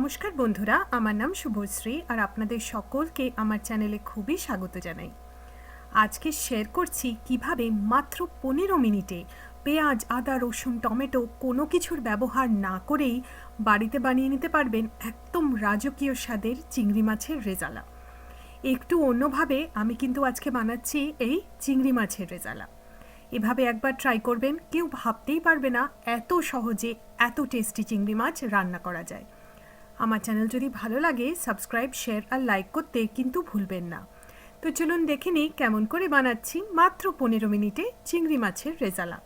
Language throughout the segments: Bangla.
নমস্কার বন্ধুরা, আমার নাম শুভশ্রী আর আপনাদের সকলকে আমার চ্যানেলে খুবই স্বাগত জানাই। আজকে শেয়ার করছি কিভাবে মাত্র 15 মিনিটে পেঁয়াজ, আদা, রসুন, টমেটো কোনো কিছুর ব্যবহার না করেই বাড়িতে বানিয়ে নিতে পারবেন একদম রাজকীয় স্বাদের চিংড়ি মাছের রেজালা। একটু অন্যভাবে আমি কিন্তু আজকে বানাচ্ছি এই চিংড়ি মাছের রেজালা। এভাবে একবার ট্রাই করবেন, কেউ ভাবতেই পারবে না এত সহজে এত টেস্টি চিংড়ি মাছ রান্না করা যায়। আমার চ্যানেল যদি ভালো লাগে সাবস্ক্রাইব, শেয়ার আর লাইক করতে কিন্তু ভুলবেন না। তো চলুন দেখে নিই কেমন করে বানাচ্ছি মাত্র 15 মিনিটে চিংড়ি মাছের রেজালা।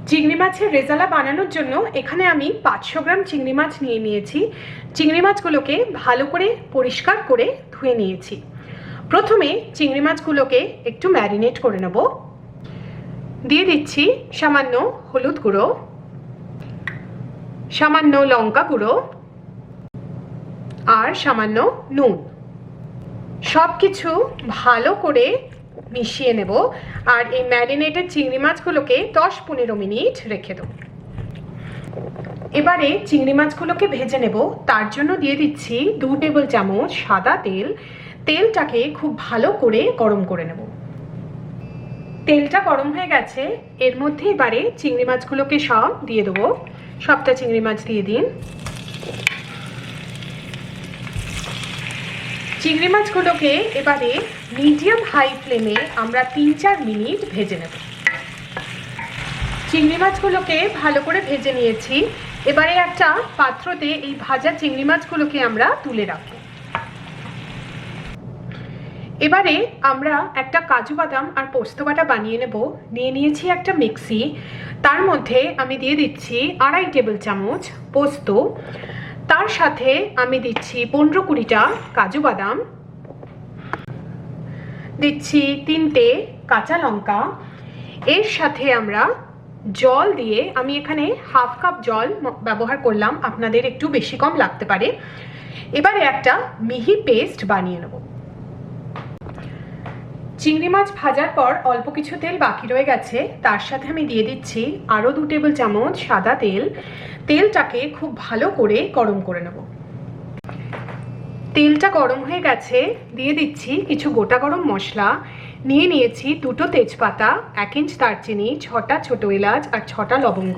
চিংড়ি মাছের রেজালা বানানোর জন্য এখানে আমি 500 গ্রাম চিংড়ি মাছ নিয়ে নিয়েছি। চিংড়ি মাছগুলোকে ভালো করে পরিষ্কার করে ধুয়ে নিয়েছি। প্রথমে চিংড়ি মাছগুলোকে একটু ম্যারিনেট করে নেব। দিয়ে দিচ্ছি সামান্য হলুদ গুঁড়ো, সামান্য লঙ্কা গুঁড়ো আর সামান্য নুন। সব কিছু ভালো করে মিশিয়ে নেব আর এই ম্যারিনেটেড চিংড়ি মাছগুলোকে 10-15 মিনিট রেখে দেব। এবারে চিংড়ি মাছগুলোকে ভেজে নেব। তার জন্য দিয়ে দিচ্ছি 2 টেবিল চামচ সাদা তেল। তেলটাকে খুব ভালো করে গরম করে নেব। তেলটা গরম হয়ে গেছে, এর মধ্যে এবারে চিংড়ি মাছগুলোকে সব দিয়ে দেবো। সবটা চিংড়ি মাছ দিয়ে দিন। চিংড়ি মাছগুলোকে এবারে মিডিয়াম হাই ফ্লেমে আমরা 3-4 মিনিট ভেজে নেব। চিংড়ি মাছগুলোকে ভালো করে ভেজে নিয়েছি। এবারে একটা পাত্রতে এই ভাজা চিংড়ি মাছগুলোকে আমরা তুলে রাখবো। এবারে আমরা একটা কাজু বাদাম আর পোস্ত বাটা বানিয়ে নেব। নিয়ে নিয়েছি একটা মিক্সি, তার মধ্যে আমি দিয়ে দিচ্ছি 2.5 টেবিল চামচ পোস্ত। তার সাথে আমি দিচ্ছি 15-20টা কাজু বাদাম, দিচ্ছি 3টে কাঁচা লঙ্কা। এর সাথে আমরা জল দিয়ে, আমি এখানে হাফ কাপ জল ব্যবহার করলাম, আপনাদের একটু বেশি কম লাগতে পারে। এবারে একটা মিহি পেস্ট বানিয়ে নেব। চিংড়ি মাছ ভাজার পর অল্প কিছু তেল বাকি রয়ে গেছে, তার সাথে আমি দিয়ে দিচ্ছি আরও 2 টেবিল চামচ সাদা তেল। তেলটাকে খুব ভালো করে গরম করে নেব। তেলটা গরম হয়ে গেছে, দিয়ে দিচ্ছি কিছু গোটা গরম মশলা। নিয়ে নিয়েছি 2টো তেজপাতা, 1 ইঞ্চ দারচিনি, 6টা ছোটো এলাচ আর 6টা লবঙ্গ।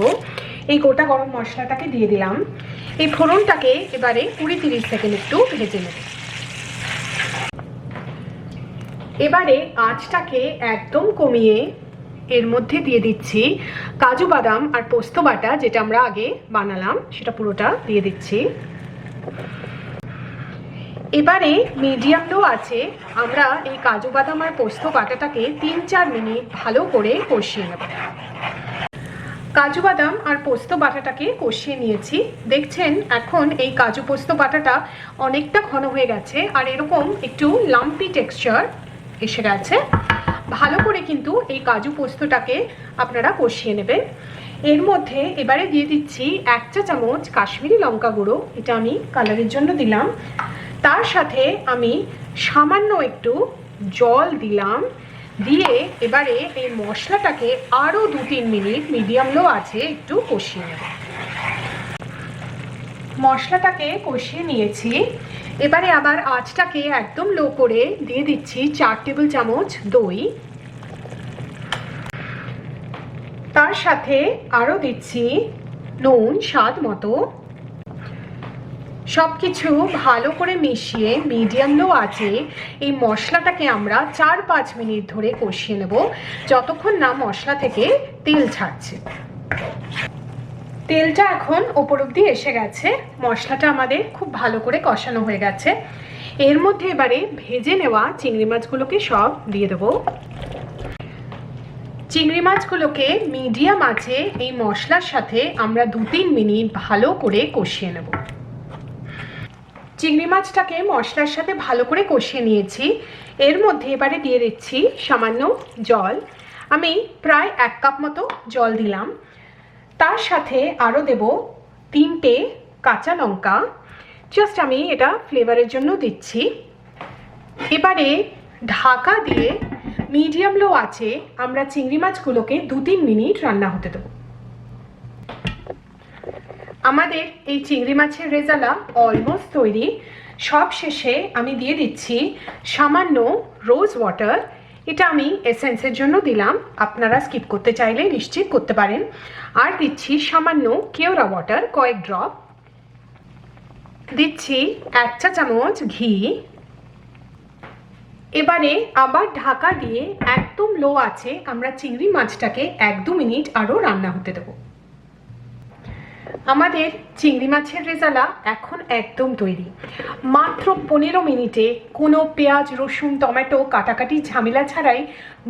এই গোটা গরম মশলাটাকে দিয়ে দিলাম। এই ফোড়নটাকে এবারে 20-30 সেকেন্ড একটু ভেজে নেব। এবারে আঁচটাকে একদম কমিয়ে এর মধ্যে দিয়ে দিচ্ছি কাজু বাদাম আর পোস্ত বাটা, যেটা আমরা আগে বানালাম সেটা পুরোটা দিয়ে দিচ্ছি। এবারে মিডিয়াম লো আছে আমরা এই কাজু বাদাম আর পোস্ত বাটাটাকে 3-4 মিনিট ভালো করে কষিয়ে নেব। কাজু বাদাম আর পোস্ত বাটাটাকে কষিয়ে নিয়েছি। দেখছেন এখন এই কাজু পোস্ত বাটাটা অনেকটা ঘন হয়ে গেছে আর এরকম একটু লাম্পি টেক্সচার এসে গেছে। ভালো করে কিন্তু এই কাজু পোস্তটাকে আপনারা কষিয়ে নেবেন। এর মধ্যে এবারে দিয়ে দিচ্ছি 1 চা চামচ কাশ্মীরি লঙ্কা গুঁড়ো, এটা আমি কালারের জন্য দিলাম। তার সাথে আমি সামান্য একটু জল দিলাম। দিয়ে এবারে এই মশলাটাকে আরও 2-3 মিনিট মিডিয়াম লো আছে একটু কষিয়ে নেব। মশলাটাকে কষিয়ে নিয়েছি। এবারে আবার আঁচটাকে একদম লো করে দিয়ে দিচ্ছি 4 টেবিল চামচ দই। তার সাথে আরও দিচ্ছি নুন স্বাদ মতো। সব কিছু ভালো করে মিশিয়ে মিডিয়াম লো আছে এই মশলাটাকে আমরা 4-5 মিনিট ধরে কষিয়ে নেব, যতক্ষণ না মশলা থেকে তেল ছাড়ছে। তেলটা এখন ওপর অব্দি এসে গেছে, মশলাটা আমাদের খুব ভালো করে কষানো হয়ে গেছে। এর মধ্যে এবারে ভেজে নেওয়া চিংড়ি মাছগুলোকে সব দিয়ে দেবো। চিংড়ি মাছগুলোকে মিডিয়াম আছে এই মশলার সাথে আমরা 2-3 মিনিট ভালো করে কষিয়ে নেব। চিংড়ি মাছটাকে মশলার সাথে ভালো করে কষিয়ে নিয়েছি। এর মধ্যে এবারে দিয়ে দিচ্ছি সামান্য জল। আমি প্রায় 1 কাপ মতো জল দিলাম। তার সাথে আরও দেব 3টে কাঁচা লঙ্কা, জাস্ট আমি এটা ফ্লেভারের জন্য দিচ্ছি। এবারে ঢাকা দিয়ে মিডিয়াম লো আছে আমরা চিংড়ি মাছগুলোকে 2-3 মিনিট রান্না হতে দেব। আমাদের এই চিংড়ি মাছের রেজালা অলমোস্ট তৈরি। সব শেষে আমি দিয়ে দিচ্ছি সামান্য রোজ ওয়াটার। এটা আমি এসেন্সের জন্য দিলাম, আপনারা স্কিপ করতে চাইলে নিশ্চিত করতে পারেন। আর দিচ্ছি সামান্য কেওড়া ওয়াটার, কয়েক ড্রপ। দিচ্ছি 1 চা চামচ ঘি। এবারে আবার ঢাকা দিয়ে একদম লো আছে আমরা চিংড়ি মাছটাকে 1-2 মিনিট আরও রান্না হতে দেবো। আমাদের চিংড়ি মাছের রেজালা এখন একদম তৈরি। মাত্র 15 মিনিটে কোনো পেঁয়াজ, রসুন, টমেটো কাটাকাটি ঝামেলা ছাড়াই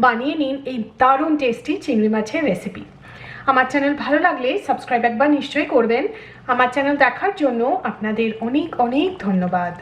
বানিয়ে নিন এই দারুণ টেস্টি চিংড়ি মাছের রেসিপি। আমার চ্যানেল ভালো লাগলে সাবস্ক্রাইব একবার নিশ্চয়ই করবেন। আমার চ্যানেল দেখার জন্য আপনাদের অনেক অনেক ধন্যবাদ।